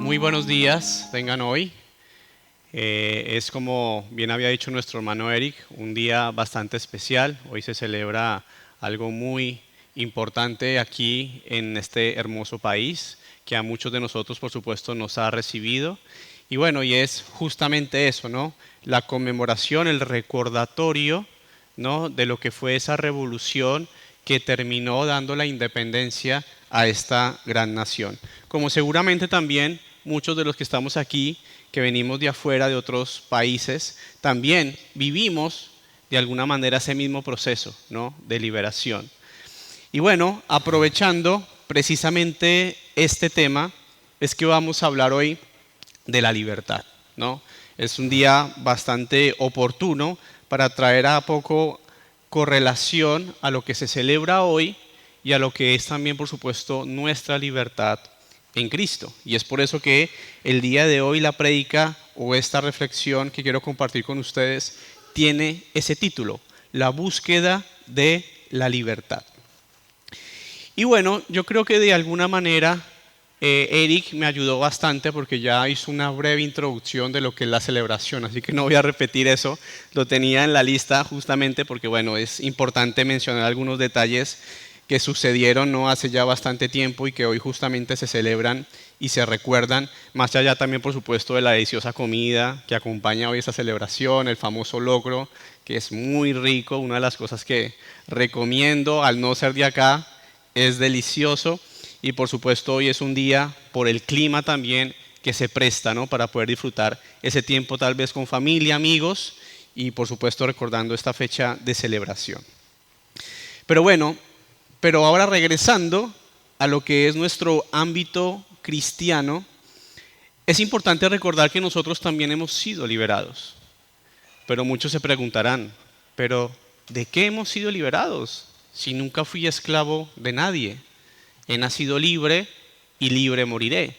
Muy buenos días, tengan hoy. Es como bien había dicho nuestro hermano Eric, un día bastante especial. Hoy se celebra algo muy importante aquí en este hermoso país, que a muchos de nosotros, por supuesto, nos ha recibido. Y bueno, y es justamente eso, ¿no? La conmemoración, el recordatorio, ¿no? De lo que fue esa revolución que terminó dando la independencia a esta gran nación. Como seguramente también muchos de los que estamos aquí, que venimos de afuera, de otros países, también vivimos de alguna manera ese mismo proceso, ¿no? De liberación. Y bueno, aprovechando precisamente este tema, es que vamos a hablar hoy de la libertad, ¿no? Es un día bastante oportuno para traer a poco correlación a lo que se celebra hoy y a lo que es también, por supuesto, nuestra libertad en Cristo. Y es por eso que el día de hoy la prédica o esta reflexión que quiero compartir con ustedes tiene ese título, la búsqueda de la libertad. Y bueno, yo creo que de alguna manera Eric me ayudó bastante porque ya hizo una breve introducción de lo que es la celebración, así que no voy a repetir eso, lo tenía en la lista justamente porque bueno, es importante mencionar algunos detalles que sucedieron no hace ya bastante tiempo y que hoy justamente se celebran y se recuerdan, más allá también por supuesto de la deliciosa comida que acompaña hoy esa celebración, el famoso locro, que es muy rico, una de las cosas que recomiendo al no ser de acá, es delicioso. Y por supuesto hoy es un día por el clima también que se presta, ¿no? Para poder disfrutar ese tiempo tal vez con familia, amigos y por supuesto recordando esta fecha de celebración. Pero bueno, pero ahora regresando a lo que es nuestro ámbito cristiano, es importante recordar que nosotros también hemos sido liberados. Pero muchos se preguntarán, ¿pero de qué hemos sido liberados si nunca fui esclavo de nadie? He nacido libre y libre moriré.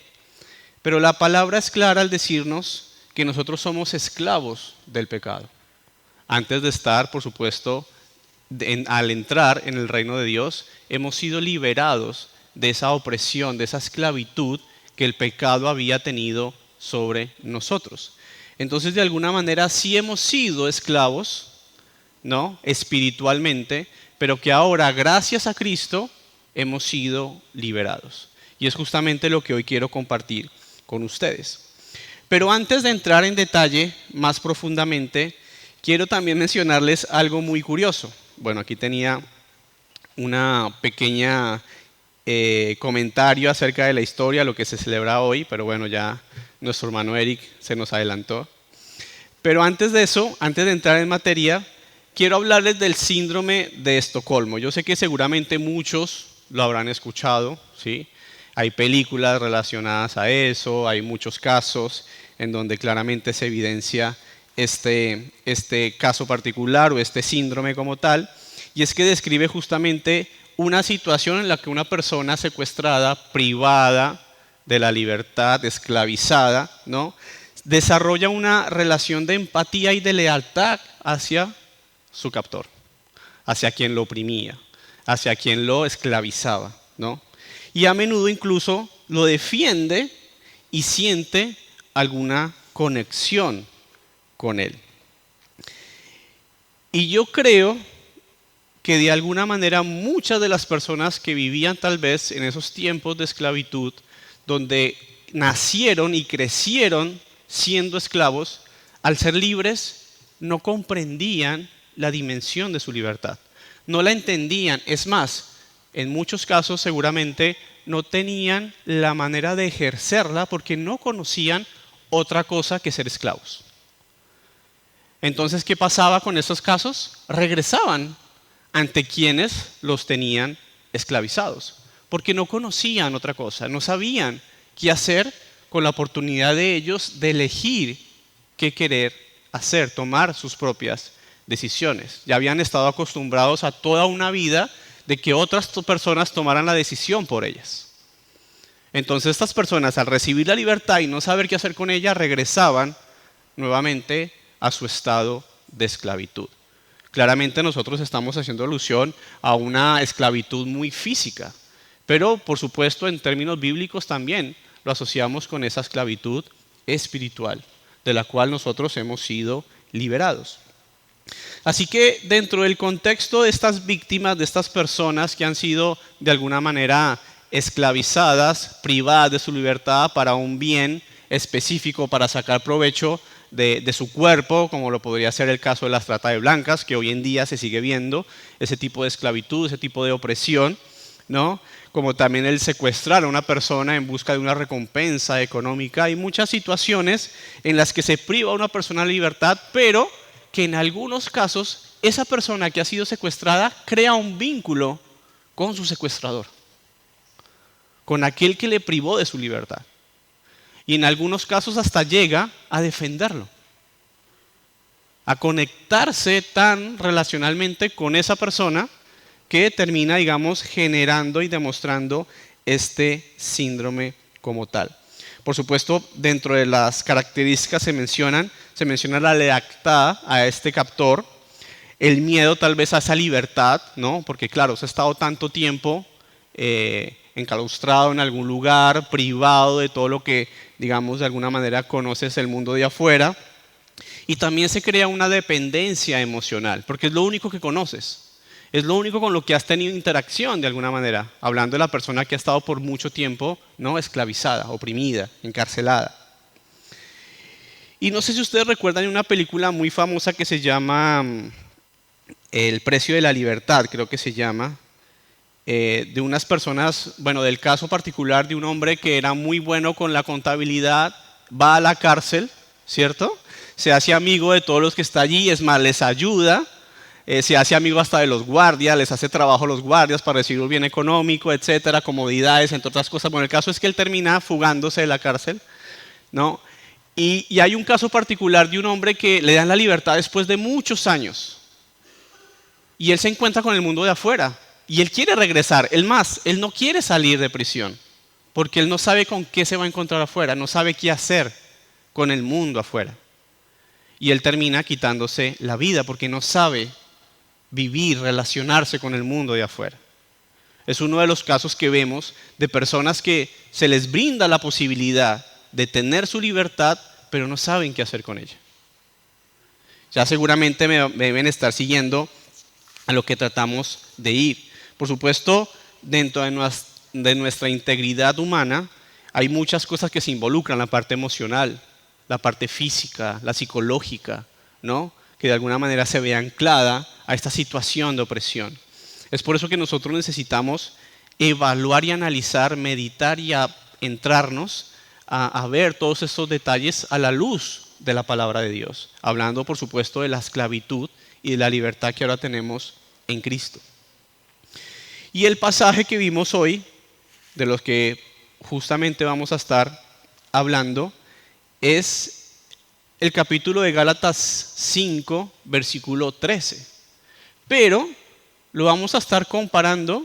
Pero la palabra es clara al decirnos que nosotros somos esclavos del pecado. Antes de estar, por supuesto, al entrar en el reino de Dios, hemos sido liberados de esa opresión, de esa esclavitud que el pecado había tenido sobre nosotros. Entonces, de alguna manera, sí hemos sido esclavos, ¿no? Espiritualmente, pero que ahora, gracias a Cristo, hemos sido liberados. Y es justamente lo que hoy quiero compartir con ustedes. Pero antes de entrar en detalle más profundamente, quiero también mencionarles algo muy curioso. Bueno, aquí tenía una pequeña comentario acerca de la historia, lo que se celebra hoy, pero bueno, ya nuestro hermano Eric se nos adelantó. Pero antes de eso, antes de entrar en materia, quiero hablarles del síndrome de Estocolmo. Yo sé que seguramente muchos lo habrán escuchado, ¿sí? Hay películas relacionadas a eso, hay muchos casos en donde claramente se evidencia este caso particular o este síndrome como tal, y es que describe justamente una situación en la que una persona secuestrada, privada de la libertad, esclavizada, ¿no? Desarrolla una relación de empatía y de lealtad hacia su captor, hacia quien lo oprimía, hacia quien lo esclavizaba, ¿no? Y a menudo incluso lo defiende y siente alguna conexión con él. Y yo creo que de alguna manera muchas de las personas que vivían tal vez en esos tiempos de esclavitud, donde nacieron y crecieron siendo esclavos, al ser libres no comprendían la dimensión de su libertad. No la entendían. Es más, en muchos casos seguramente no tenían la manera de ejercerla porque no conocían otra cosa que ser esclavos. Entonces, ¿qué pasaba con esos casos? Regresaban ante quienes los tenían esclavizados, porque no conocían otra cosa, no sabían qué hacer con la oportunidad de ellos de elegir qué querer hacer, tomar sus propias decisiones. Ya habían estado acostumbrados a toda una vida de que otras personas tomaran la decisión por ellas. Entonces estas personas, al recibir la libertad y no saber qué hacer con ella, regresaban nuevamente a su estado de esclavitud. Claramente nosotros estamos haciendo alusión a una esclavitud muy física, pero por supuesto en términos bíblicos también lo asociamos con esa esclavitud espiritual, de la cual nosotros hemos sido liberados. Así que dentro del contexto de estas víctimas, de estas personas que han sido de alguna manera esclavizadas, privadas de su libertad para un bien específico, para sacar provecho de su cuerpo, como lo podría ser el caso de la trata de blancas, que hoy en día se sigue viendo, ese tipo de esclavitud, ese tipo de opresión, ¿no? Como también el secuestrar a una persona en busca de una recompensa económica. Hay muchas situaciones en las que se priva a una persona de libertad, pero que en algunos casos esa persona que ha sido secuestrada crea un vínculo con su secuestrador, con aquel que le privó de su libertad. Y en algunos casos hasta llega a defenderlo, a conectarse tan relacionalmente con esa persona que termina, digamos, generando y demostrando este síndrome como tal. Por supuesto, dentro de las características se menciona la lealtad a este captor, el miedo tal vez a esa libertad, ¿no? Porque claro, se ha estado tanto tiempo enclaustrado en algún lugar, privado de todo lo que, digamos, de alguna manera conoces el mundo de afuera. Y también se crea una dependencia emocional, porque es lo único que conoces. Es lo único con lo que has tenido interacción de alguna manera, hablando de la persona que ha estado por mucho tiempo, ¿no? Esclavizada, oprimida, encarcelada. Y no sé si ustedes recuerdan una película muy famosa que se llama El precio de la libertad, creo que se llama, de unas personas, bueno, del caso particular de un hombre que era muy bueno con la contabilidad, va a la cárcel, ¿cierto? Se hace amigo de todos los que están allí, es más, les ayuda, se hace amigo hasta de los guardias, les hace trabajo a los guardias para recibir un bien económico, etcétera, comodidades, entre otras cosas. Bueno, el caso es que él termina fugándose de la cárcel, ¿no? Y hay un caso particular de un hombre que le dan la libertad después de muchos años. Y él se encuentra con el mundo de afuera. Y él quiere regresar. Él no quiere salir de prisión. Porque él no sabe con qué se va a encontrar afuera. No sabe qué hacer con el mundo afuera. Y él termina quitándose la vida porque no sabe vivir, relacionarse con el mundo de afuera. Es uno de los casos que vemos de personas que se les brinda la posibilidad de tener su libertad, pero no saben qué hacer con ella. Ya seguramente me deben estar siguiendo a lo que tratamos de ir. Por supuesto, dentro de nuestra integridad humana hay muchas cosas que se involucran, la parte emocional, la parte física, la psicológica, ¿no? Que de alguna manera se ve anclada a esta situación de opresión. Es por eso que nosotros necesitamos evaluar y analizar, meditar y entrarnos a ver todos estos detalles a la luz de la palabra de Dios, hablando por supuesto de la esclavitud y de la libertad que ahora tenemos en Cristo. Y el pasaje que vimos hoy, de los que justamente vamos a estar hablando, es el capítulo de Gálatas 5, versículo 13. Pero lo vamos a estar comparando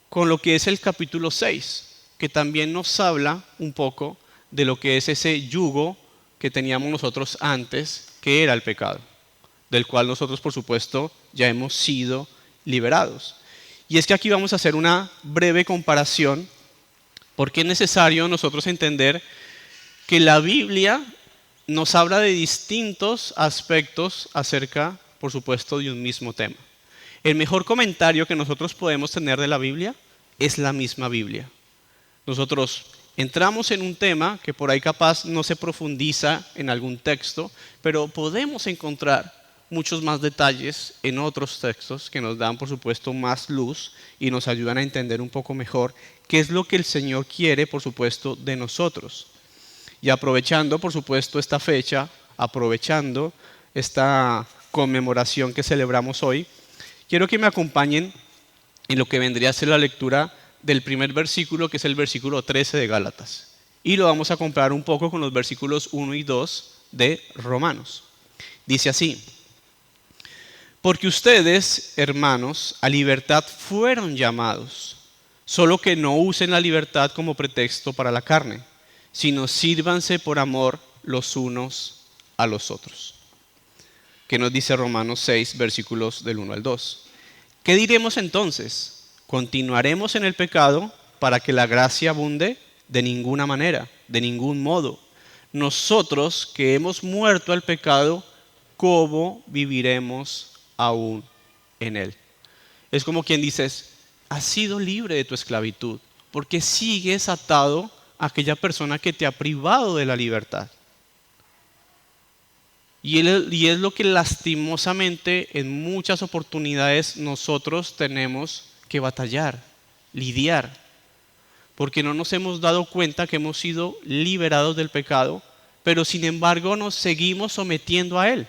con lo que es el capítulo 6, que también nos habla un poco de lo que es ese yugo que teníamos nosotros antes, que era el pecado, del cual nosotros, por supuesto, ya hemos sido liberados. Y es que aquí vamos a hacer una breve comparación, porque es necesario nosotros entender que la Biblia nos habla de distintos aspectos acerca, por supuesto, de un mismo tema. El mejor comentario que nosotros podemos tener de la Biblia es la misma Biblia. Nosotros entramos en un tema que por ahí capaz no se profundiza en algún texto, pero podemos encontrar muchos más detalles en otros textos que nos dan, por supuesto, más luz y nos ayudan a entender un poco mejor qué es lo que el Señor quiere, por supuesto, de nosotros. Y aprovechando, por supuesto, esta fecha, aprovechando esta conmemoración que celebramos hoy, quiero que me acompañen en lo que vendría a ser la lectura del primer versículo, que es el versículo 13 de Gálatas. Y lo vamos a comparar un poco con los versículos 1 y 2 de Romanos. Dice así: porque ustedes, hermanos, a libertad fueron llamados, solo que no usen la libertad como pretexto para la carne, sino sírvanse por amor los unos a los otros. ¿Qué nos dice Romanos 6, versículos del 1 al 2? ¿Qué diremos entonces? ¿Continuaremos en el pecado para que la gracia abunde? De ninguna manera, de ningún modo. Nosotros que hemos muerto al pecado, ¿cómo viviremos aún en él? Es como quien dices, has sido libre de tu esclavitud, porque sigues atado a aquella persona que te ha privado de la libertad. Y es lo que lastimosamente en muchas oportunidades nosotros tenemos que batallar, lidiar, porque no nos hemos dado cuenta que hemos sido liberados del pecado, pero sin embargo nos seguimos sometiendo a él.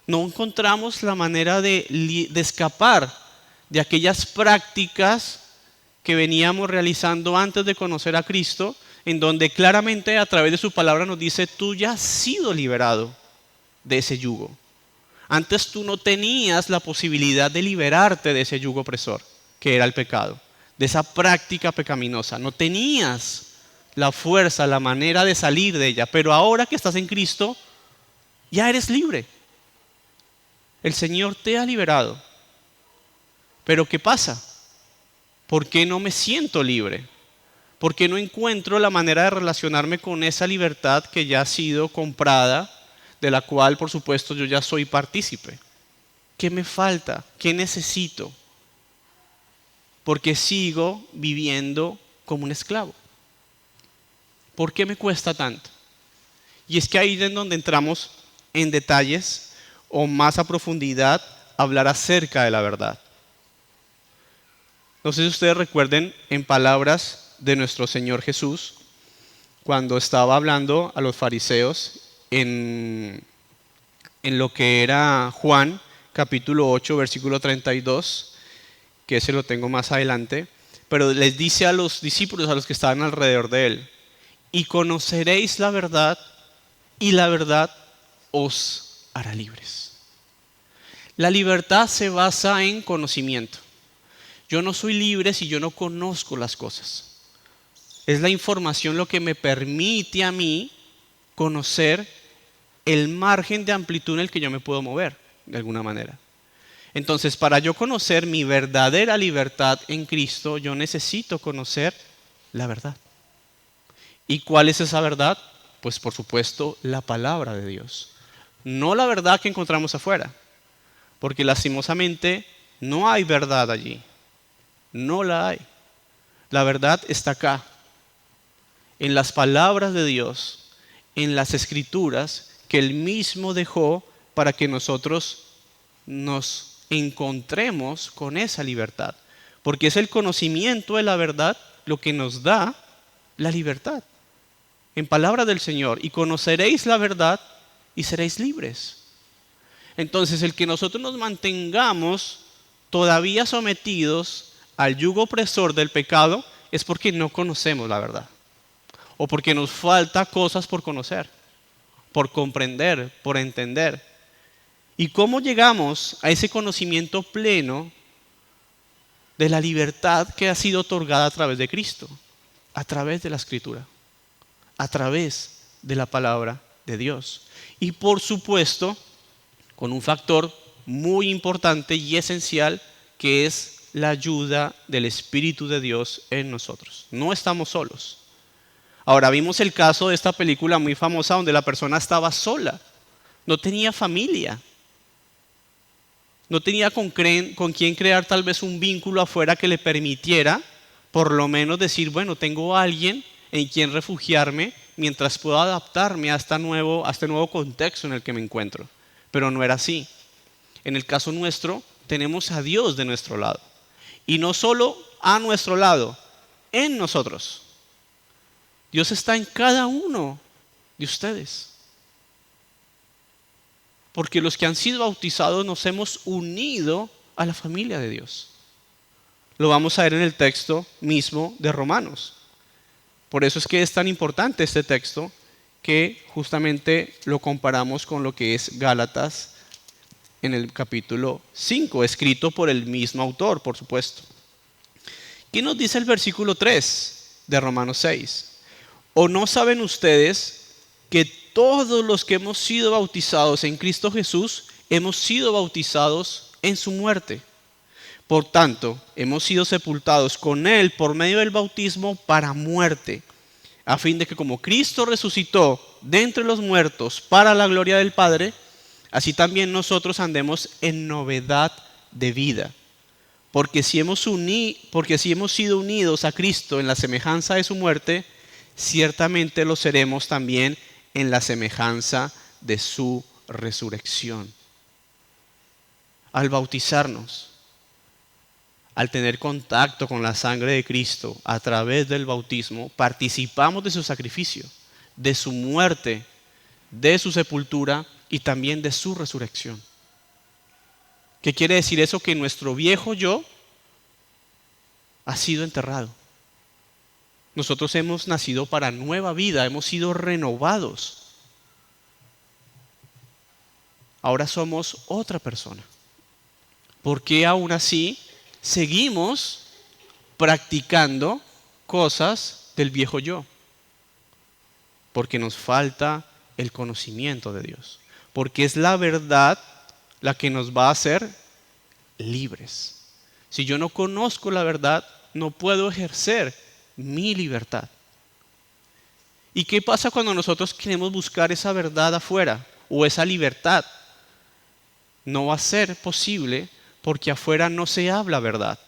No encontramos la manera de escapar de aquellas prácticas que veníamos realizando antes de conocer a Cristo, en donde claramente a través de su palabra nos dice, tú ya has sido liberado de ese yugo. Antes tú no tenías la posibilidad de liberarte de ese yugo opresor, que era el pecado, de esa práctica pecaminosa. No tenías la fuerza, la manera de salir de ella, pero ahora que estás en Cristo, ya eres libre. El Señor te ha liberado. Pero ¿qué pasa? ¿Por qué no me siento libre? ¿Por qué no encuentro la manera de relacionarme con esa libertad que ya ha sido comprada, de la cual, por supuesto, yo ya soy partícipe? ¿Qué me falta? ¿Qué necesito? Porque sigo viviendo como un esclavo. ¿Por qué me cuesta tanto? Y es que ahí es donde entramos en detalles o más a profundidad a hablar acerca de la verdad. No sé si ustedes recuerden en palabras de nuestro Señor Jesús, cuando estaba hablando a los fariseos en lo que era Juan, capítulo 8, versículo 32, que ese lo tengo más adelante, pero les dice a los discípulos, a los que estaban alrededor de él, y conoceréis la verdad, y la verdad os hará libres. La libertad se basa en conocimiento. Yo no soy libre si yo no conozco las cosas. Es la información lo que me permite a mí conocer el margen de amplitud en el que yo me puedo mover, de alguna manera. Entonces, para yo conocer mi verdadera libertad en Cristo, yo necesito conocer la verdad. ¿Y cuál es esa verdad? Pues por supuesto, la palabra de Dios. No la verdad que encontramos afuera, porque lastimosamente no hay verdad allí. No la hay. La verdad está acá, en las palabras de Dios, en las escrituras que Él mismo dejó para que nosotros nos encontremos con esa libertad. Porque es el conocimiento de la verdad lo que nos da la libertad. En palabra del Señor, y conoceréis la verdad y seréis libres. Entonces, el que nosotros nos mantengamos todavía sometidos al yugo opresor del pecado es porque no conocemos la verdad. O porque nos falta cosas por conocer, por comprender, por entender. ¿Y cómo llegamos a ese conocimiento pleno de la libertad que ha sido otorgada a través de Cristo? A través de la Escritura, a través de la palabra de Dios. Y por supuesto, con un factor muy importante y esencial que es la ayuda del Espíritu de Dios en nosotros. No estamos solos. Ahora vimos el caso de esta película muy famosa donde la persona estaba sola, no tenía familia, no tenía con quién crear tal vez un vínculo afuera que le permitiera por lo menos decir, bueno, tengo a alguien en quien refugiarme mientras puedo adaptarme a este nuevo contexto en el que me encuentro. Pero no era así. En el caso nuestro, tenemos a Dios de nuestro lado. Y no solo a nuestro lado, en nosotros. Dios está en cada uno de ustedes. Porque los que han sido bautizados nos hemos unido a la familia de Dios. Lo vamos a ver en el texto mismo de Romanos. Por eso es que es tan importante este texto que justamente lo comparamos con lo que es Gálatas en el capítulo 5, escrito por el mismo autor, por supuesto. ¿Qué nos dice el versículo 3 de Romanos 6? ¿O no saben ustedes que todos los que hemos sido bautizados en Cristo Jesús hemos sido bautizados en su muerte? Por tanto, hemos sido sepultados con Él por medio del bautismo para muerte, a fin de que como Cristo resucitó de entre los muertos para la gloria del Padre, así también nosotros andemos en novedad de vida. Porque si hemos sido unidos a Cristo en la semejanza de su muerte, ciertamente lo seremos también en la semejanza de su resurrección. Al bautizarnos, al tener contacto con la sangre de Cristo a través del bautismo, participamos de su sacrificio, de su muerte, de su sepultura y también de su resurrección. ¿Qué quiere decir eso? Que nuestro viejo yo ha sido enterrado. Nosotros hemos nacido para nueva vida, hemos sido renovados. Ahora somos otra persona. ¿Por qué aún así seguimos practicando cosas del viejo yo? Porque nos falta el conocimiento de Dios. Porque es la verdad la que nos va a hacer libres. Si yo no conozco la verdad, no puedo ejercer mi libertad. ¿Y qué pasa cuando nosotros queremos buscar esa verdad afuera o esa libertad? No va a ser posible porque afuera no se habla verdad.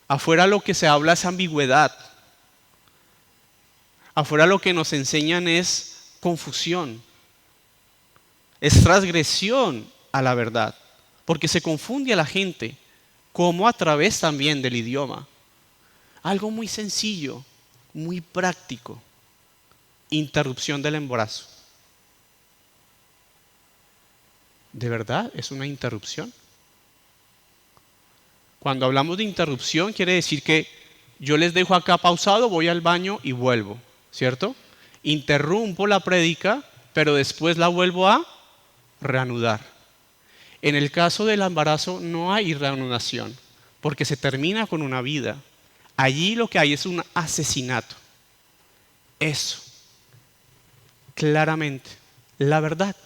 Afuera lo que se habla es ambigüedad. Afuera lo que nos enseñan es confusión. Es transgresión a la verdad. Porque se confunde a la gente, como a través también del idioma. Algo muy sencillo, muy práctico. Interrupción del embarazo. ¿De verdad es una interrupción? Cuando hablamos de interrupción quiere decir que yo les dejo acá pausado, voy al baño y vuelvo, ¿cierto? Interrumpo la prédica, pero después la vuelvo a reanudar. En el caso del embarazo no hay reanudación, porque se termina con una vida. Allí lo que hay es un asesinato. Eso, claramente, la verdad.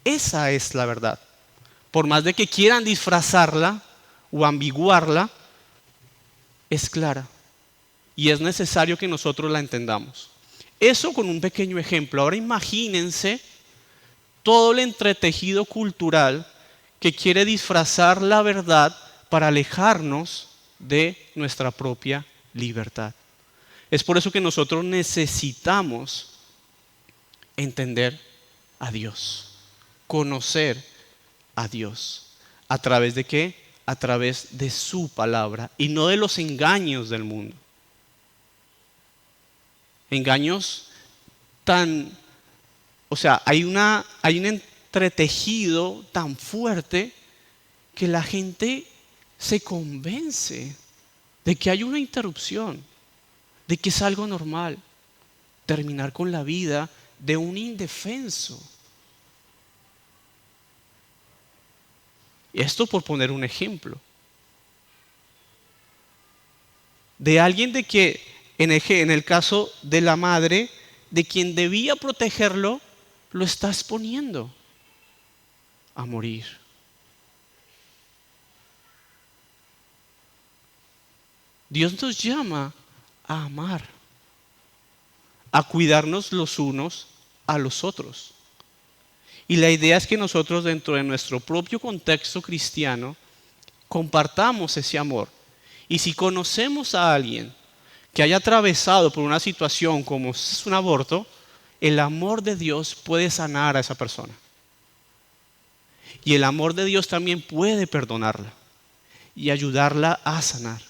Esa es la verdad. Por más de que quieran disfrazarla o ambiguarla, es clara. Y es necesario que nosotros la entendamos. Eso con un pequeño ejemplo. Ahora imagínense todo el entretejido cultural que quiere disfrazar la verdad para alejarnos de nuestra propia libertad. Es por eso que nosotros necesitamos entender a Dios, conocer a Dios. ¿A través de qué? A través de su palabra y no de los engaños del mundo. Engaños hay un entretejido tan fuerte que la gente se convence de que hay una interrupción, de que es algo normal terminar con la vida de un indefenso. Esto por poner un ejemplo. De alguien de que, en el caso de la madre, de quien debía protegerlo, lo está exponiendo a morir. Dios nos llama a amar, a cuidarnos los unos a los otros. Y la idea es que nosotros dentro de nuestro propio contexto cristiano compartamos ese amor. Y si conocemos a alguien que haya atravesado por una situación como es un aborto, el amor de Dios puede sanar a esa persona. Y el amor de Dios también puede perdonarla y ayudarla a sanar.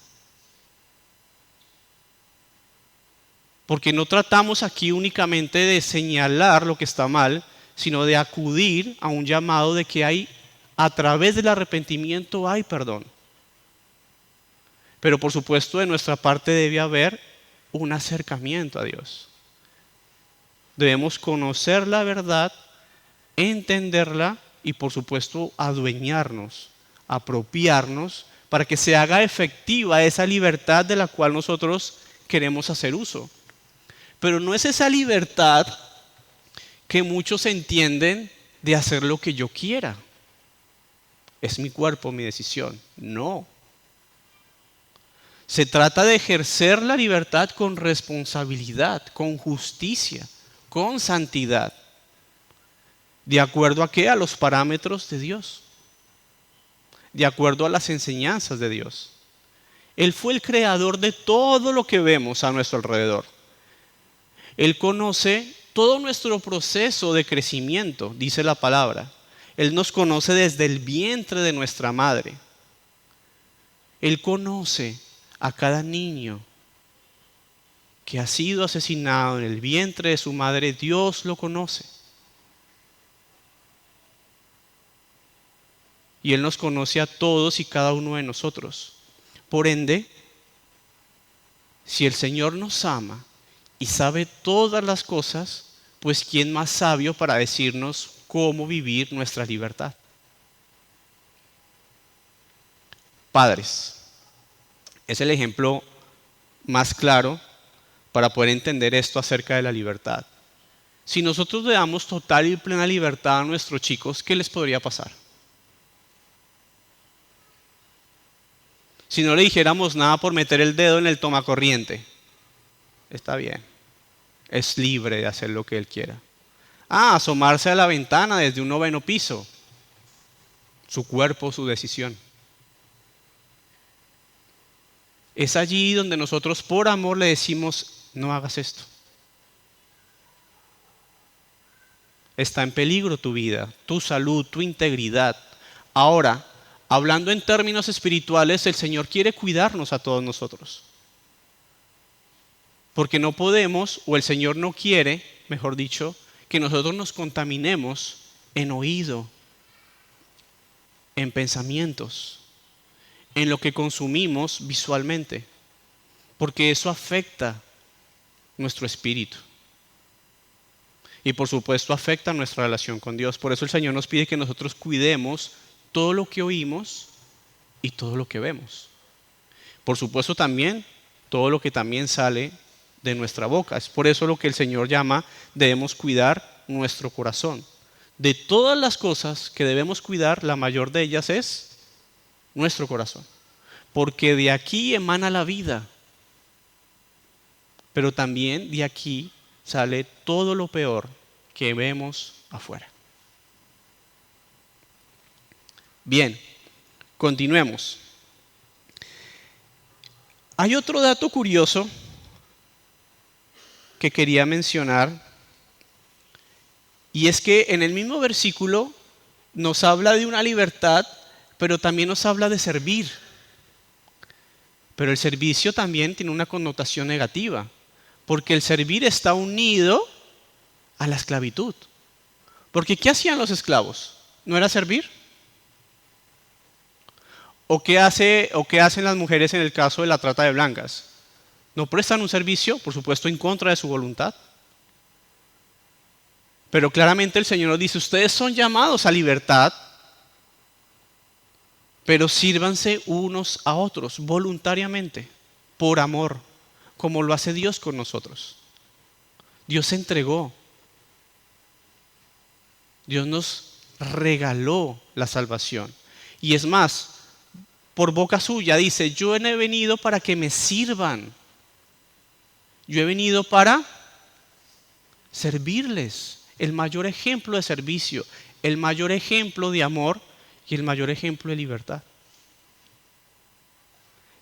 Porque no tratamos aquí únicamente de señalar lo que está mal, sino de acudir a un llamado de que a través del arrepentimiento hay perdón. Pero por supuesto de nuestra parte debe haber un acercamiento a Dios. Debemos conocer la verdad, entenderla y por supuesto adueñarnos, apropiarnos para que se haga efectiva esa libertad de la cual nosotros queremos hacer uso. Pero no es esa libertad que muchos entienden de hacer lo que yo quiera. es mi cuerpo, mi decisión. No. Se trata de ejercer la libertad con responsabilidad, con justicia, con santidad. ¿De acuerdo a qué? A los parámetros de Dios. De acuerdo a las enseñanzas de Dios. Él fue el creador de todo lo que vemos a nuestro alrededor. Él conoce todo nuestro proceso de crecimiento, dice la palabra. Él nos conoce desde el vientre de nuestra madre. Él conoce a cada niño que ha sido asesinado en el vientre de su madre. Dios lo conoce. Y Él nos conoce a todos y cada uno de nosotros. Por ende, si el Señor nos ama y sabe todas las cosas, pues ¿quién más sabio para decirnos cómo vivir nuestra libertad? Padres, es el ejemplo más claro para poder entender esto acerca de la libertad. Si nosotros le damos total y plena libertad a nuestros chicos, ¿qué les podría pasar? Si no le dijéramos nada por meter el dedo en el tomacorriente, está bien, es libre de hacer lo que él quiera. Asomarse a la ventana desde un 9º piso, su cuerpo, su decisión. Es allí donde nosotros por amor le decimos, no hagas esto. Está en peligro tu vida, tu salud, tu integridad. Ahora, hablando en términos espirituales, el Señor quiere cuidarnos a todos nosotros. Porque no podemos, o el Señor no quiere, mejor dicho, que nosotros nos contaminemos en oído, en pensamientos, en lo que consumimos visualmente. Porque eso afecta nuestro espíritu. Y por supuesto afecta nuestra relación con Dios. Por eso el Señor nos pide que nosotros cuidemos todo lo que oímos y todo lo que vemos. Por supuesto también todo lo que también sale de nuestra boca. Es por eso lo que el Señor llama, debemos cuidar nuestro corazón. De todas las cosas que debemos cuidar, la mayor de ellas es nuestro corazón. Porque de aquí emana la vida. Pero también de aquí sale todo lo peor que vemos afuera. Bien, continuemos. Hay otro dato curioso que quería mencionar, y es que en el mismo versículo nos habla de una libertad, pero también nos habla de servir. Pero el servicio también tiene una connotación negativa, porque el servir está unido a la esclavitud. Porque ¿qué hacían los esclavos? ¿No era servir? ¿O qué hacen las mujeres en el caso de la trata de blancas? ¿No prestan un servicio, por supuesto, en contra de su voluntad? Pero claramente el Señor nos dice, ustedes son llamados a libertad, pero sírvanse unos a otros voluntariamente, por amor, como lo hace Dios con nosotros. Dios se entregó. Dios nos regaló la salvación. Y es más, por boca suya dice, yo no he venido para que me sirvan. Yo he venido para servirles. El mayor ejemplo de servicio, el mayor ejemplo de amor y el mayor ejemplo de libertad.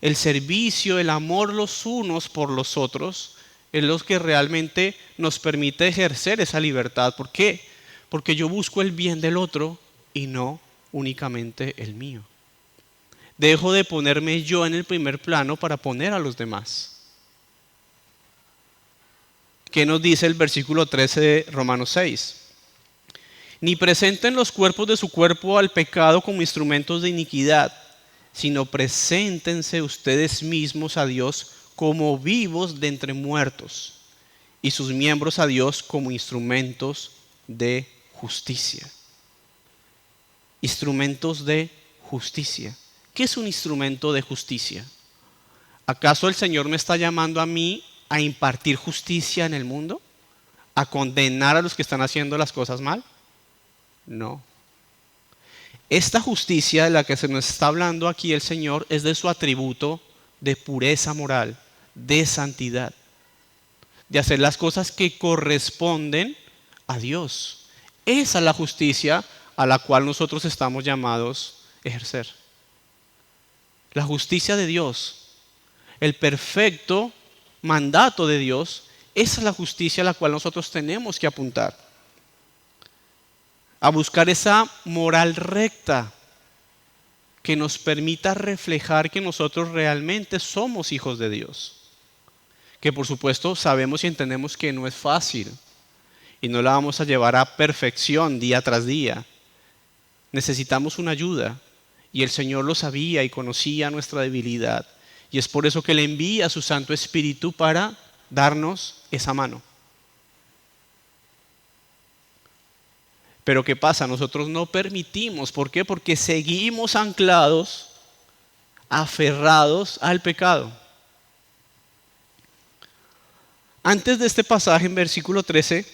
El servicio, el amor los unos por los otros es lo que realmente nos permite ejercer esa libertad. ¿Por qué? Porque yo busco el bien del otro y no únicamente el mío. Dejo de ponerme yo en el primer plano para poner a los demás. ¿Qué nos dice el versículo 13 de Romanos 6? Ni presenten los cuerpos de su cuerpo al pecado como instrumentos de iniquidad, sino preséntense ustedes mismos a Dios como vivos de entre muertos y sus miembros a Dios como instrumentos de justicia. Instrumentos de justicia. ¿Qué es un instrumento de justicia? ¿Acaso el Señor me está llamando a mí a impartir justicia en el mundo? ¿A condenar a los que están haciendo las cosas mal? No. Esta justicia de la que se nos está hablando aquí el Señor es de su atributo de pureza moral, de santidad, de hacer las cosas que corresponden a Dios. Esa es la justicia a la cual nosotros estamos llamados a ejercer. La justicia de Dios, el perfecto mandato de Dios, esa es la justicia a la cual nosotros tenemos que apuntar. A buscar esa moral recta que nos permita reflejar que nosotros realmente somos hijos de Dios. Que por supuesto sabemos y entendemos que no es fácil y no la vamos a llevar a perfección día tras día. Necesitamos una ayuda y el Señor lo sabía y conocía nuestra debilidad. Y es por eso que le envía a su Santo Espíritu para darnos esa mano. Pero ¿qué pasa? Nosotros no permitimos. ¿Por qué? Porque seguimos anclados, aferrados al pecado. Antes de este pasaje en versículo 13,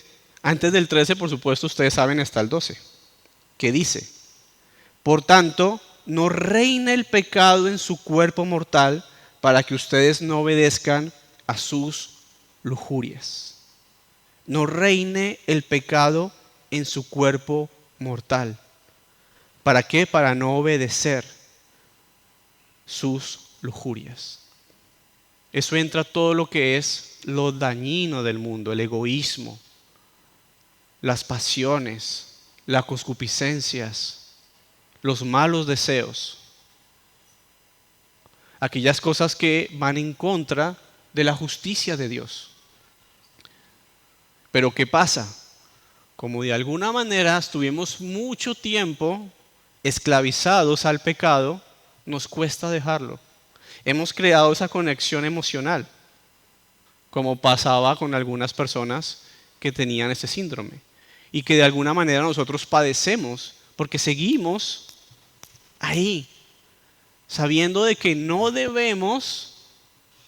antes del 13 por supuesto ustedes saben está el 12, que dice: por tanto, no reine el pecado en su cuerpo mortal para que ustedes no obedezcan a sus lujurias. No reine el pecado en su cuerpo mortal. ¿Para qué? Para no obedecer sus lujurias. Eso entra todo lo que es lo dañino del mundo, el egoísmo, las pasiones, las concupiscencias, los malos deseos, aquellas cosas que van en contra de la justicia de Dios. Pero ¿qué pasa? Como de alguna manera estuvimos mucho tiempo esclavizados al pecado, nos cuesta dejarlo. Hemos creado esa conexión emocional, como pasaba con algunas personas que tenían ese síndrome y que de alguna manera nosotros padecemos porque seguimos ahí, sabiendo de que no debemos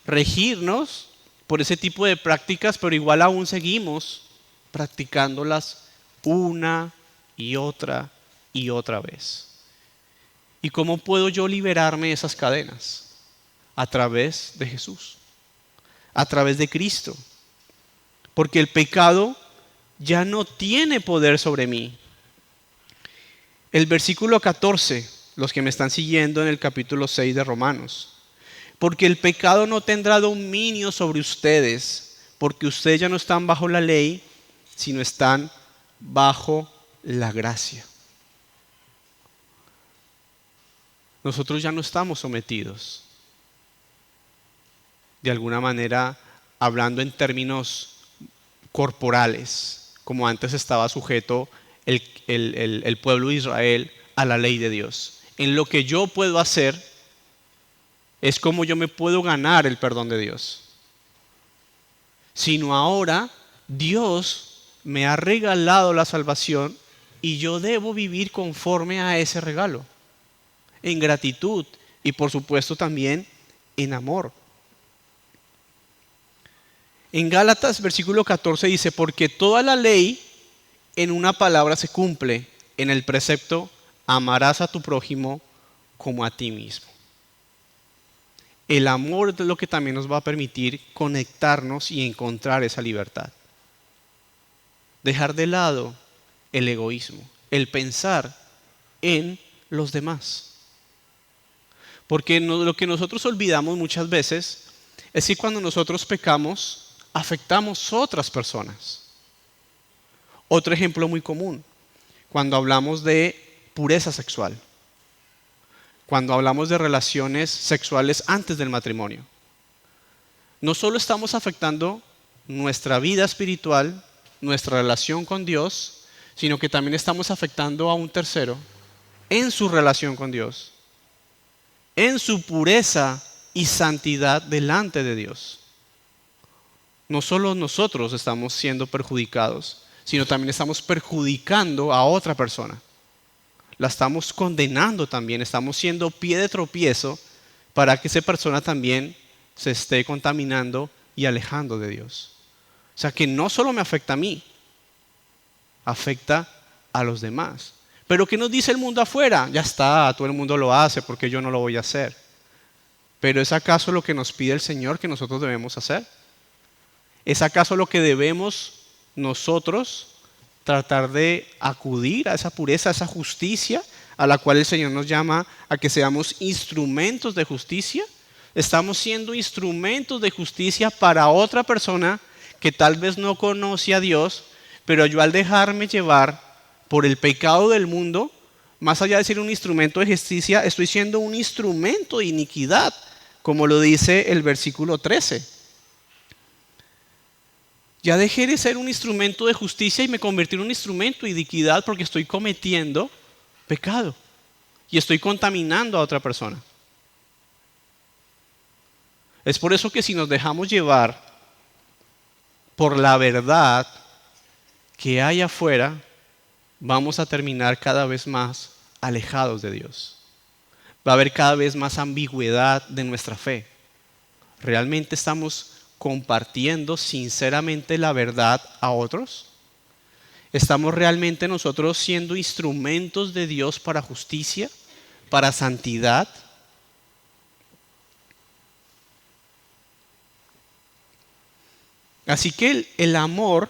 regirnos por ese tipo de prácticas, pero igual aún seguimos practicándolas una y otra vez. ¿Y cómo puedo yo liberarme de esas cadenas? A través de Jesús, a través de Cristo. Porque el pecado ya no tiene poder sobre mí. El versículo 14, los que me están siguiendo en el capítulo 6 de Romanos. Porque el pecado no tendrá dominio sobre ustedes, porque ustedes ya no están bajo la ley, sino están bajo la gracia. Nosotros ya no estamos sometidos. De alguna manera, hablando en términos corporales, como antes estaba sujeto el pueblo de Israel a la ley de Dios. En lo que yo puedo hacer es como yo me puedo ganar el perdón de Dios. Sino ahora Dios me ha regalado la salvación y yo debo vivir conforme a ese regalo, en gratitud y por supuesto también en amor. En Gálatas versículo 14 dice: porque toda la ley en una palabra se cumple, en el precepto: amarás a tu prójimo como a ti mismo. El amor es lo que también nos va a permitir conectarnos y encontrar esa libertad. Dejar de lado el egoísmo, el pensar en los demás. Porque lo que nosotros olvidamos muchas veces es que cuando nosotros pecamos, afectamos a otras personas. Otro ejemplo muy común, cuando hablamos de pureza sexual, cuando hablamos de relaciones sexuales antes del matrimonio. No solo estamos afectando nuestra vida espiritual, nuestra relación con Dios, sino que también estamos afectando a un tercero en su relación con Dios, en su pureza y santidad delante de Dios. No solo nosotros estamos siendo perjudicados, sino también estamos perjudicando a otra persona. La estamos condenando también, estamos siendo pie de tropiezo para que esa persona también se esté contaminando y alejando de Dios. O sea que no solo me afecta a mí, afecta a los demás. Pero ¿qué nos dice el mundo afuera? Ya está, todo el mundo lo hace, porque yo no lo voy a hacer. ¿Pero es acaso lo que nos pide el Señor que nosotros debemos hacer? ¿Es acaso lo que debemos nosotros tratar de acudir a esa pureza, a esa justicia a la cual el Señor nos llama a que seamos instrumentos de justicia? Estamos siendo instrumentos de justicia para otra persona que tal vez no conoce a Dios, pero yo al dejarme llevar por el pecado del mundo, más allá de ser un instrumento de justicia, estoy siendo un instrumento de iniquidad, como lo dice el versículo 13. Ya dejé de ser un instrumento de justicia y me convertí en un instrumento de iniquidad porque estoy cometiendo pecado y estoy contaminando a otra persona. Es por eso que si nos dejamos llevar por la verdad que hay afuera, vamos a terminar cada vez más alejados de Dios. Va a haber cada vez más ambigüedad de nuestra fe. ¿Realmente estamos compartiendo sinceramente la verdad a otros? ¿Estamos realmente nosotros siendo instrumentos de Dios para justicia, para santidad? Así que el amor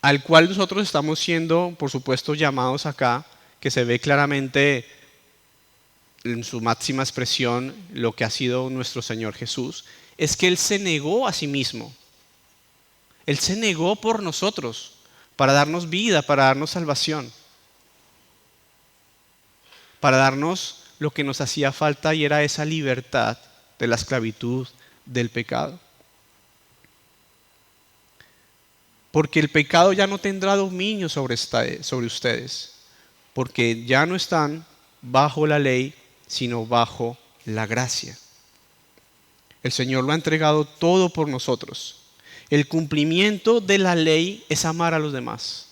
al cual nosotros estamos siendo, por supuesto, llamados acá, que se ve claramente en su máxima expresión lo que ha sido nuestro Señor Jesús, es que Él se negó a sí mismo. Él se negó por nosotros, para darnos vida, para darnos salvación, para darnos lo que nos hacía falta y era esa libertad de la esclavitud del pecado. Porque el pecado ya no tendrá dominio sobre ustedes, porque ya no están bajo la ley, sino bajo la gracia. El Señor lo ha entregado todo por nosotros. El cumplimiento de la ley es amar a los demás.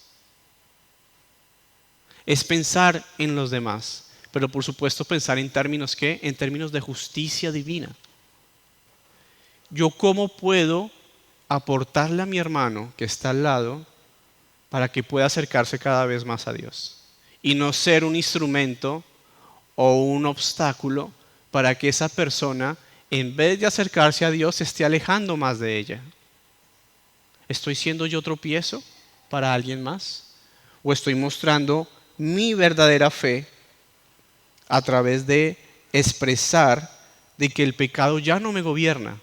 Es pensar en los demás, pero por supuesto pensar en términos ¿qué? En términos de justicia divina. ¿Yo cómo puedo aportarle a mi hermano que está al lado para que pueda acercarse cada vez más a Dios? Y no ser un instrumento o un obstáculo para que esa persona, en vez de acercarse a Dios, se esté alejando más de ella. ¿Estoy siendo yo tropiezo para alguien más? ¿O estoy mostrando mi verdadera fe a través de expresar de que el pecado ya no me gobierna,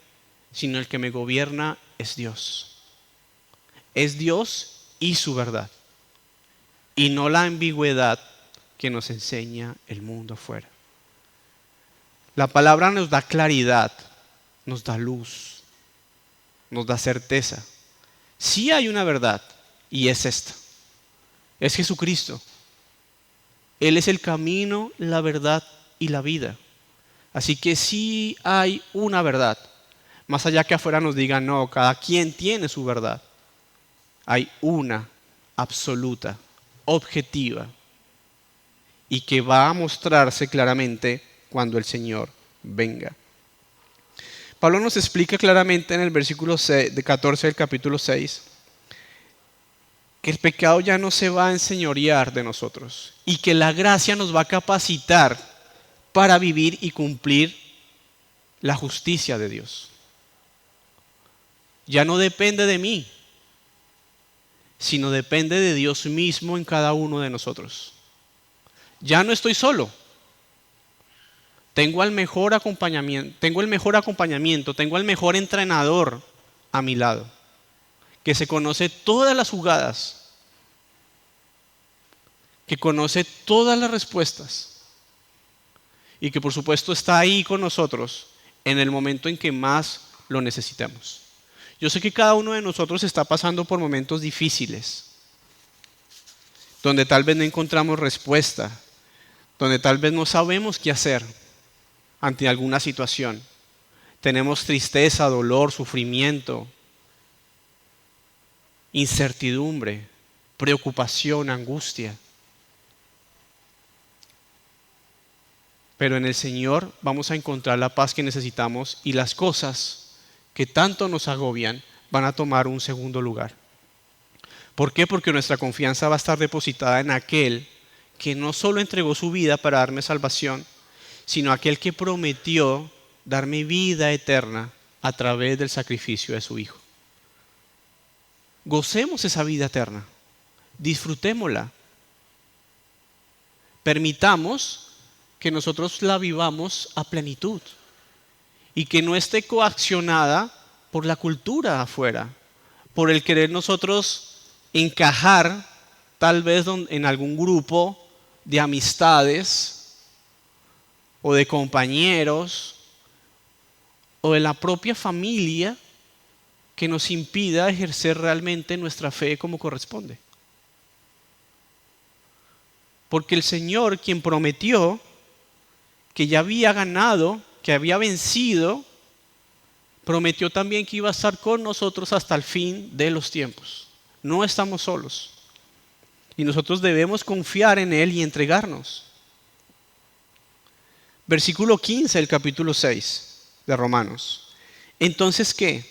sino el que me gobierna es Dios? Es Dios y su verdad, y no la ambigüedad que nos enseña el mundo afuera. La palabra nos da claridad, nos da luz, nos da certeza. Sí hay una verdad, y es esta: es Jesucristo. Él es el camino, la verdad y la vida. Así que sí hay una verdad. Más allá que afuera nos digan, no, cada quien tiene su verdad. Hay una absoluta, objetiva, y que va a mostrarse claramente cuando el Señor venga. Pablo nos explica claramente en el versículo 14 del capítulo 6 que el pecado ya no se va a enseñorear de nosotros y que la gracia nos va a capacitar para vivir y cumplir la justicia de Dios. Ya no depende de mí, sino depende de Dios mismo en cada uno de nosotros. Ya no estoy solo. Tengo el mejor acompañamiento, tengo el mejor entrenador a mi lado, que se conoce todas las jugadas, que conoce todas las respuestas y que por supuesto está ahí con nosotros en el momento en que más lo necesitemos. Yo sé que cada uno de nosotros está pasando por momentos difíciles, donde tal vez no encontramos respuesta, donde tal vez no sabemos qué hacer ante alguna situación. Tenemos tristeza, dolor, sufrimiento, incertidumbre, preocupación, angustia. Pero en el Señor vamos a encontrar la paz que necesitamos y las cosas que tanto nos agobian van a tomar un segundo lugar. ¿Por qué? Porque nuestra confianza va a estar depositada en aquel que no solo entregó su vida para darme salvación, sino aquel que prometió darme vida eterna a través del sacrificio de su Hijo. Gocemos esa vida eterna, disfrutémosla, permitamos que nosotros la vivamos a plenitud y que no esté coaccionada por la cultura afuera, por el querer nosotros encajar tal vez en algún grupo de amistades o de compañeros o de la propia familia que nos impida ejercer realmente nuestra fe como corresponde. Porque el Señor, quien prometió que ya había ganado, que había vencido, prometió también que iba a estar con nosotros hasta el fin de los tiempos. No estamos solos. Y nosotros debemos confiar en Él y entregarnos. Versículo 15 del capítulo 6 de Romanos. Entonces, ¿qué?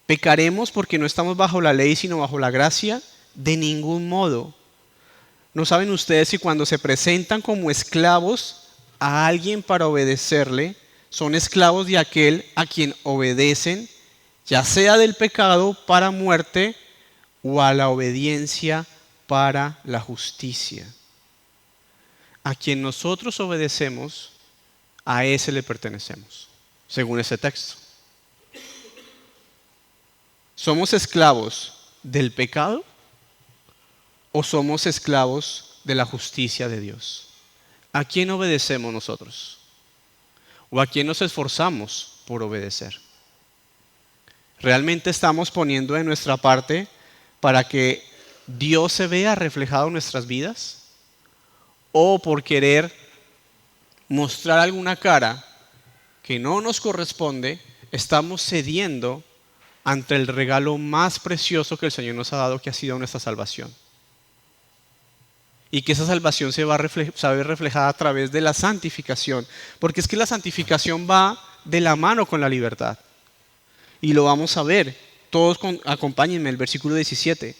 ¿Pecaremos porque no estamos bajo la ley sino bajo la gracia? De ningún modo. ¿No saben ustedes que cuando se presentan como esclavos a alguien para obedecerle, son esclavos de aquel a quien obedecen, ya sea del pecado para muerte o a la obediencia para la justicia? A quien nosotros obedecemos, a ese le pertenecemos, según ese texto. ¿Somos esclavos del pecado o somos esclavos de la justicia de Dios? ¿A quién obedecemos nosotros? ¿O a quién nos esforzamos por obedecer? ¿Realmente estamos poniendo de nuestra parte para que Dios se vea reflejado en nuestras vidas? ¿O por querer mostrar alguna cara que no nos corresponde, estamos cediendo ante el regalo más precioso que el Señor nos ha dado, que ha sido nuestra salvación? Y que esa salvación se va a ver reflejada a través de la santificación. Porque es que la santificación va de la mano con la libertad. Y lo vamos a ver. Todos acompáñenme, el versículo 17.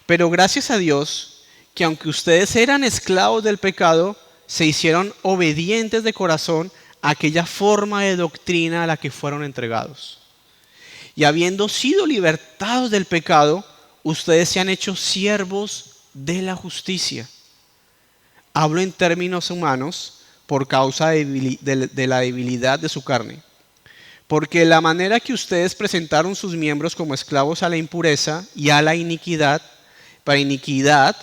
Pero gracias a Dios, que aunque ustedes eran esclavos del pecado, se hicieron obedientes de corazón a aquella forma de doctrina a la que fueron entregados. Y habiendo sido libertados del pecado, ustedes se han hecho siervos de la justicia. Hablo en términos humanos por causa de la debilidad de su carne. Porque la manera que ustedes presentaron sus miembros como esclavos a la impureza y a la iniquidad, para iniquidad,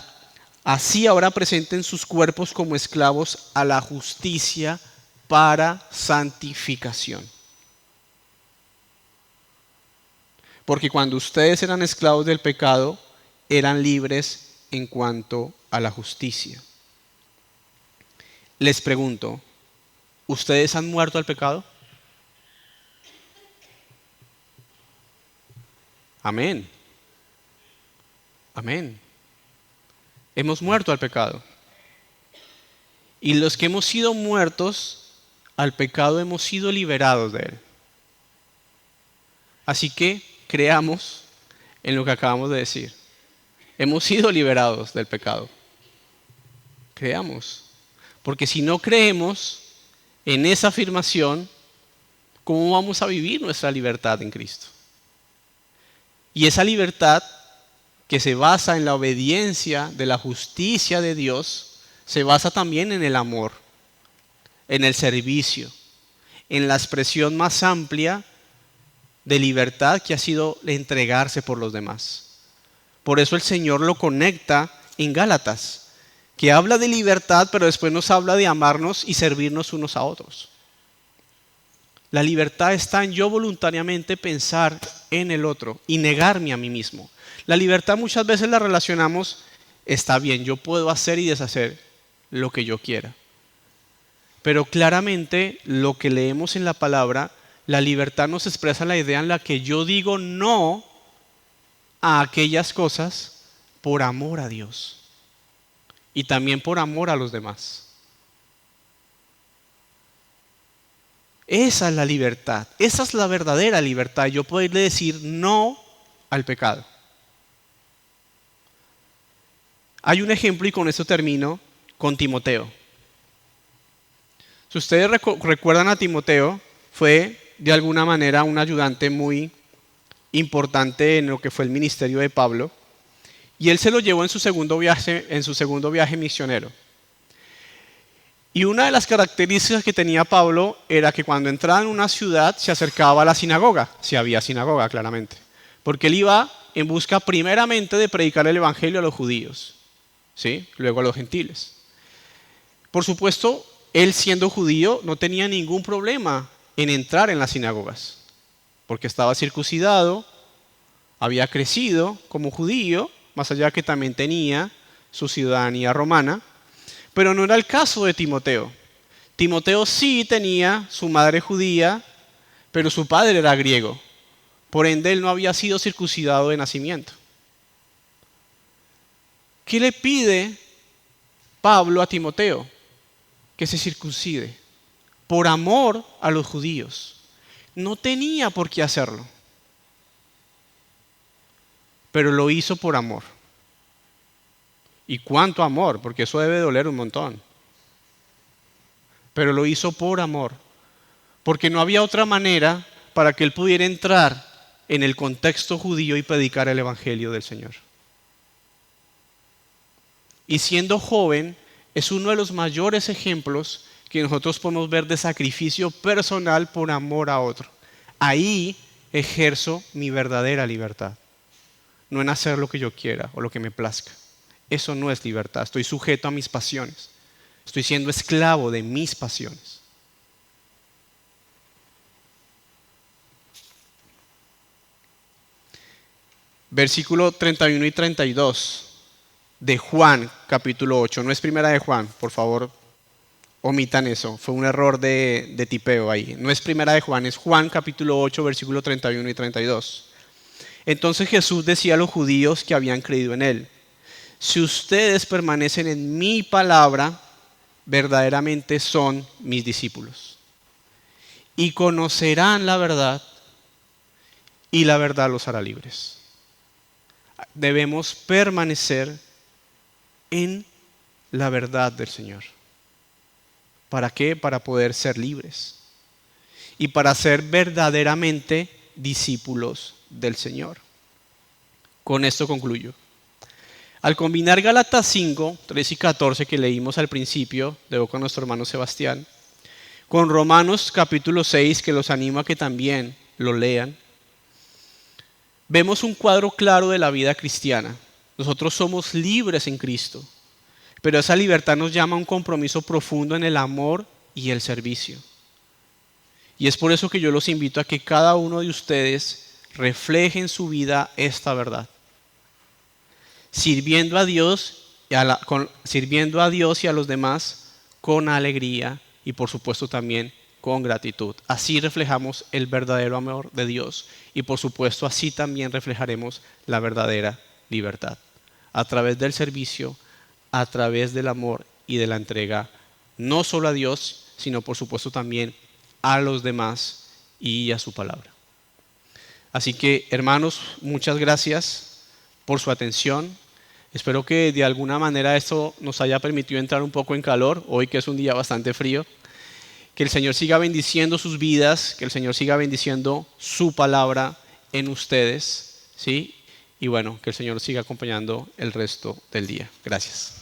así ahora presenten sus cuerpos como esclavos a la justicia para santificación. Porque cuando ustedes eran esclavos del pecado, eran libres en cuanto a la justicia. Les pregunto, ¿ustedes han muerto al pecado? Amén. Amén. Hemos muerto al pecado. Y los que hemos sido muertos al pecado hemos sido liberados de él. Así que creamos en lo que acabamos de decir. Hemos sido liberados del pecado. Creamos. Porque si no creemos en esa afirmación, ¿cómo vamos a vivir nuestra libertad en Cristo? Y esa libertad que se basa en la obediencia de la justicia de Dios, se basa también en el amor, en el servicio, en la expresión más amplia de libertad que ha sido entregarse por los demás. Por eso el Señor lo conecta en Gálatas, que habla de libertad, pero después nos habla de amarnos y servirnos unos a otros. La libertad está en yo voluntariamente pensar en el otro y negarme a mí mismo. La libertad muchas veces la relacionamos, está bien, yo puedo hacer y deshacer lo que yo quiera. Pero claramente lo que leemos en la palabra, la libertad nos expresa la idea en la que yo digo no a aquellas cosas por amor a Dios y también por amor a los demás. Esa es la libertad, esa es la verdadera libertad, yo poderle decir no al pecado. Hay un ejemplo, y con esto termino, con Timoteo. Si ustedes recuerdan a Timoteo, fue de alguna manera un ayudante muy importante en lo que fue el ministerio de Pablo, y él se lo llevó en su segundo viaje misionero. Y una de las características que tenía Pablo era que cuando entraba en una ciudad se acercaba a la sinagoga, si había sinagoga claramente, porque él iba en busca primeramente de predicar el evangelio a los judíos, ¿sí? Luego a los gentiles. Por supuesto, él siendo judío no tenía ningún problema en entrar en las sinagogas, porque estaba circuncidado, había crecido como judío, más allá que también tenía su ciudadanía romana. Pero no era el caso de Timoteo. Timoteo sí tenía su madre judía, pero su padre era griego. Por ende, él no había sido circuncidado de nacimiento. ¿Qué le pide Pablo a Timoteo? Que se circuncide por amor a los judíos. No tenía por qué hacerlo, pero lo hizo por amor. ¿Y cuánto amor? Porque eso debe doler un montón. Pero lo hizo por amor, porque no había otra manera para que él pudiera entrar en el contexto judío y predicar el evangelio del Señor. Y siendo joven, es uno de los mayores ejemplos que nosotros podemos ver de sacrificio personal por amor a otro. Ahí ejerzo mi verdadera libertad, no en hacer lo que yo quiera o lo que me plazca. Eso no es libertad, estoy sujeto a mis pasiones. Estoy siendo esclavo de mis pasiones. Versículo 31 y 32 de Juan, capítulo 8. No es primera de Juan, por favor, omitan eso. Fue un error de tipeo ahí. No es primera de Juan, es Juan, capítulo 8, versículo 31 y 32. Entonces Jesús decía a los judíos que habían creído en él: si ustedes permanecen en mi palabra, verdaderamente son mis discípulos y conocerán la verdad, y la verdad los hará libres. Debemos permanecer en la verdad del Señor. ¿Para qué? Para poder ser libres y para ser verdaderamente discípulos del Señor. Con esto concluyo. Al combinar Gálatas 5, 3 y 14 que leímos al principio, de con nuestro hermano Sebastián, con Romanos capítulo 6, que los animo a que también lo lean, vemos un cuadro claro de la vida cristiana. Nosotros somos libres en Cristo, pero esa libertad nos llama a un compromiso profundo en el amor y el servicio. Y es por eso que yo los invito a que cada uno de ustedes refleje en su vida esta verdad. Sirviendo a Dios y a los demás con alegría y por supuesto también con gratitud. Así reflejamos el verdadero amor de Dios y por supuesto así también reflejaremos la verdadera libertad. A través del servicio, a través del amor y de la entrega, no solo a Dios, sino por supuesto también a los demás y a su palabra. Así que, hermanos, muchas gracias por su atención. Espero que de alguna manera esto nos haya permitido entrar un poco en calor, hoy que es un día bastante frío. Que el Señor siga bendiciendo sus vidas, que el Señor siga bendiciendo su palabra en ustedes, ¿sí? Y bueno, que el Señor siga acompañando el resto del día. Gracias.